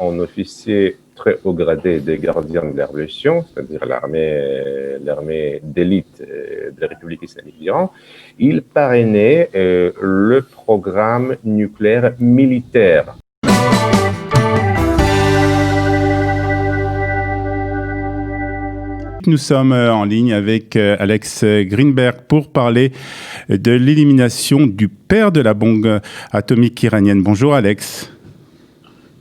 en officier très haut gradé des gardiens de la révolution, c'est-à-dire l'armée d'élite de la République islamique d'Iran, il parrainait le programme nucléaire militaire. Nous sommes en ligne avec Alex Greenberg pour parler de l'élimination du père de la bombe atomique iranienne. Bonjour Alex.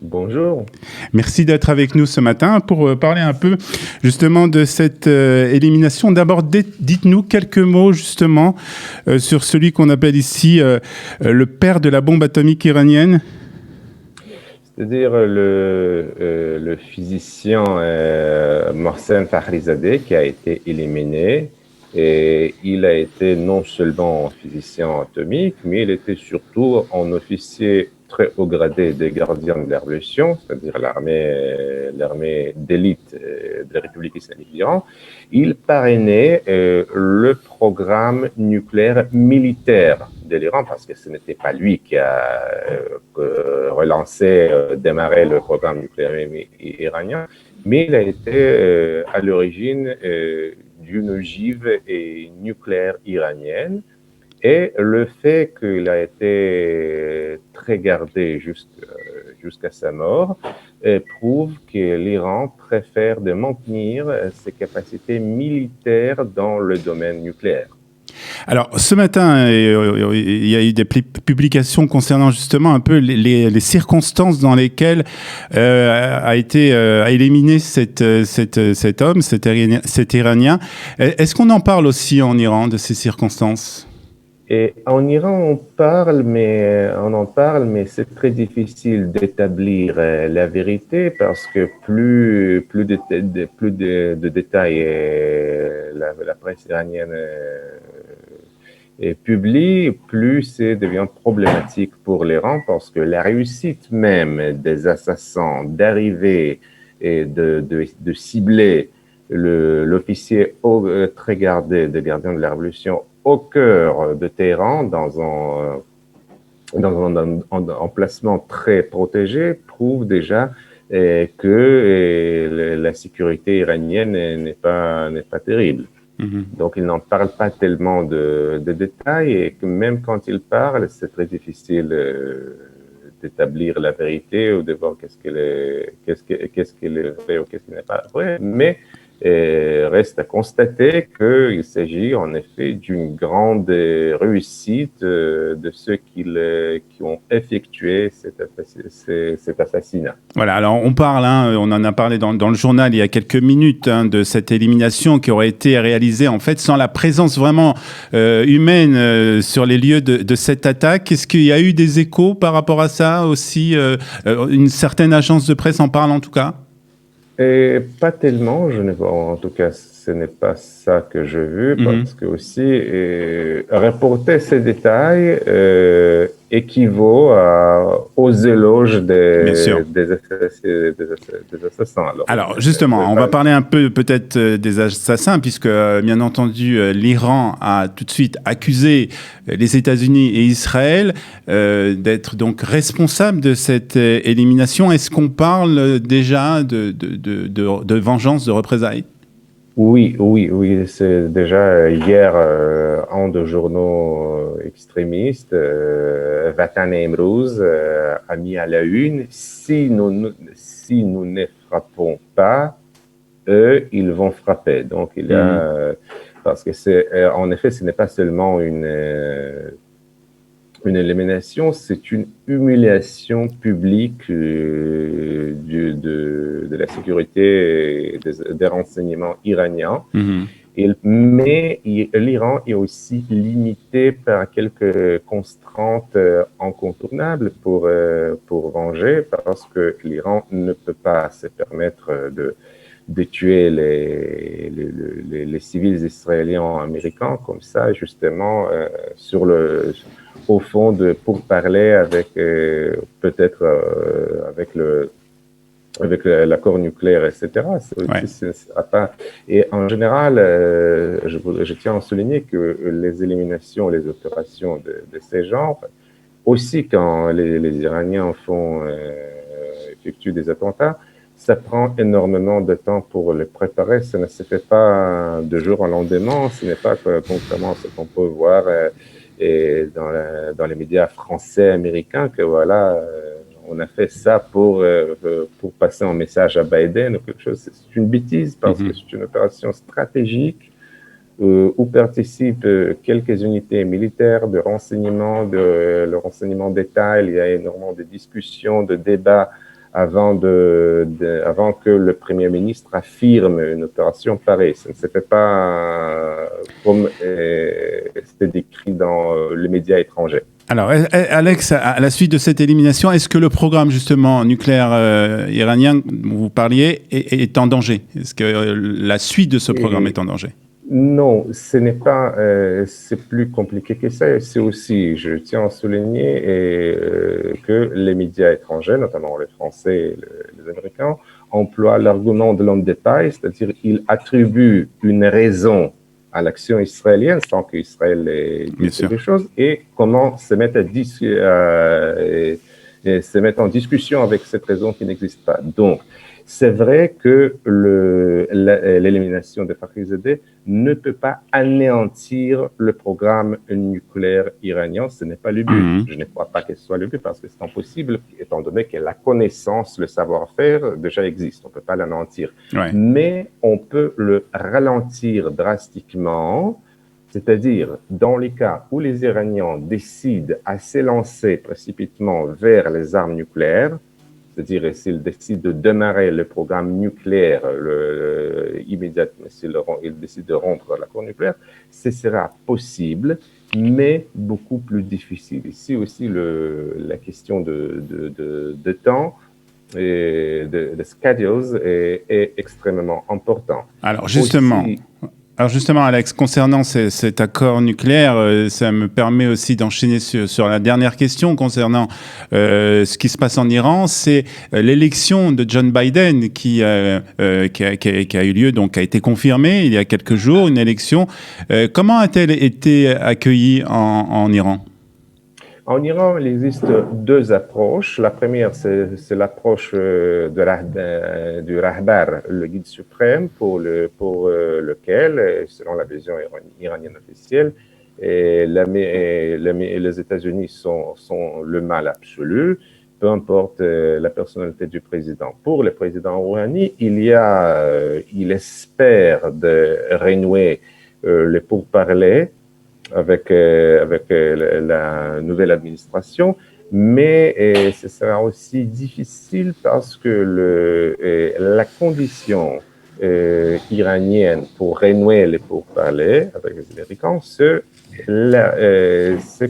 Bonjour. Merci d'être avec nous ce matin pour parler un peu justement de cette élimination. D'abord, dites-nous quelques mots justement sur celui qu'on appelle ici le père de la bombe atomique iranienne. C'est-à-dire le physicien Mohsen Fakhrizadeh qui a été éliminé. Et il a été non seulement physicien atomique, mais il était surtout un officier très haut gradé des gardiens de la révolution, c'est-à-dire l'armée d'élite de la République islamique d'Iran. Il parrainait le programme nucléaire militaire de l'Iran, parce que ce n'était pas lui qui a relancé, démarré le programme nucléaire iranien, mais il a été à l'origine d'une ogive nucléaire iranienne. Et le fait qu'il a été très gardé jusqu'à sa mort prouve que l'Iran préfère de maintenir ses capacités militaires dans le domaine nucléaire. Alors, ce matin, il y a eu des publications concernant justement un peu les circonstances dans lesquelles a éliminé cet homme, cet Iranien. Est-ce qu'on en parle aussi en Iran de ces circonstances ? Et en Iran, on en parle, mais c'est très difficile d'établir la vérité parce que plus de détails la presse iranienne publie, plus ça devient problématique pour l'Iran parce que la réussite même des assassins d'arriver et de cibler l'officier très gardé de gardien de la révolution au cœur de Téhéran, dans un emplacement très protégé, prouve déjà que la sécurité iranienne n'est pas terrible. Donc, il n'en parle pas tellement de détails, et que même quand il parle, c'est très difficile d'établir la vérité ou de voir qu'est-ce qu'il est vrai ou qu'est-ce qui n'est pas vrai. Mais reste à constater qu'il s'agit en effet d'une grande réussite de ceux qui ont effectué cet assassinat. Voilà, alors on parle, on en a parlé dans le journal il y a quelques minutes, de cette élimination qui aurait été réalisée en fait sans la présence vraiment humaine sur les lieux de cette attaque. Est-ce qu'il y a eu des échos par rapport à ça aussi? Une certaine agence de presse en parle en tout cas? Et pas tellement, en tout cas, ce n'est pas ça que j'ai vu, parce que aussi, reporter ces détails équivaut aux éloges des assassins. Alors justement, on va parler un peu peut-être des assassins, puisque bien entendu, l'Iran a tout de suite accusé les États-Unis et Israël d'être donc responsables de cette élimination. Est-ce qu'on parle déjà de vengeance, de représailles? Oui. C'est déjà hier, un des journaux extrémistes, Vatan Emrouz, a mis à la une: si nous ne frappons pas, eux, ils vont frapper. Donc, il y a, parce que en effet, ce n'est pas seulement une élimination, c'est une humiliation publique de la sécurité des renseignements iraniens. Mais l'Iran est aussi limité par quelques contraintes incontournables pour venger, parce que l'Iran ne peut pas se permettre de tuer les civils israéliens américains comme ça, justement, au fond pour parler avec peut-être avec l'accord nucléaire, etc. Et en général, je tiens à souligner que les éliminations, les opérations de ces genres, aussi quand les Iraniens effectuent des attentats, ça prend énormément de temps pour les préparer. Ça ne se fait pas de jour au lendemain. Ce n'est pas contrairement à ce qu'on peut voir et dans les médias français, américains, que voilà, on a fait ça pour passer un message à Biden ou quelque chose. C'est une bêtise parce que c'est une opération stratégique où participent quelques unités militaires de renseignement, le renseignement d'État. Il y a énormément de discussions, de débats avant que le Premier ministre affirme une opération pareille. Ça ne se fait pas comme c'était décrit dans les médias étrangers. Alors, Alex, à la suite de cette élimination, est-ce que le programme justement nucléaire iranien dont vous parliez est en danger? Est-ce que la suite de ce programme est en danger? Non, ce n'est pas. C'est plus compliqué que ça. C'est aussi, je tiens à souligner que les médias étrangers, notamment les Français et les Américains, emploient l'argument de l'homme d'État, c'est-à-dire ils attribuent une raison à l'action israélienne sans qu'Israël ait dit quelque chose, et comment se mettre se mettre en discussion avec cette raison qui n'existe pas. Donc, c'est vrai que l'élimination de Fakhrizadeh ne peut pas anéantir le programme nucléaire iranien. Ce n'est pas le but. Je ne crois pas que ce soit le but parce que c'est impossible, étant donné que la connaissance, le savoir-faire déjà existe. On ne peut pas l'anéantir. Ouais. Mais on peut le ralentir drastiquement, c'est-à-dire dans les cas où les Iraniens décident à s'élancer précipitamment vers les armes nucléaires, c'est-à-dire s'ils décident de démarrer le programme nucléaire immédiatement, s'ils décident de rompre l'accord nucléaire, ce sera possible, mais beaucoup plus difficile. Ici aussi, la question de temps et de schedules est extrêmement important. Alors justement, Alex, concernant cet accord nucléaire, ça me permet aussi d'enchaîner sur la dernière question concernant ce qui se passe en Iran. C'est l'élection de John Biden qui a eu lieu, donc a été confirmée il y a quelques jours, une élection. Comment a-t-elle été accueillie en Iran ? En Iran, il existe deux approches. La première, c'est l'approche du Rahbar, le guide suprême, pour lequel, selon la vision iranienne officielle, les États-Unis sont le mal absolu, peu importe la personnalité du président. Pour le président Rouhani, il espère de renouer les pourparlers avec la nouvelle administration, mais ce sera aussi difficile parce que la condition iranienne pour renouer les pourparlers avec les Américains, c'est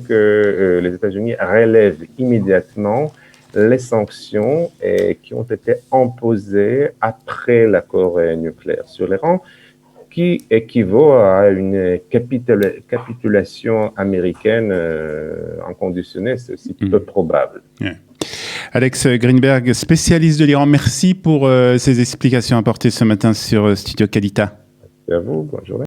que les États-Unis relèvent immédiatement les sanctions qui ont été imposées après l'accord nucléaire sur l'Iran, qui équivaut à une capitulation américaine inconditionnelle. C'est aussi peu probable. Yeah. Alex Greenberg, spécialiste de l'Iran, merci pour ces explications apportées ce matin sur Studio Kalita. Merci à vous, bonne journée.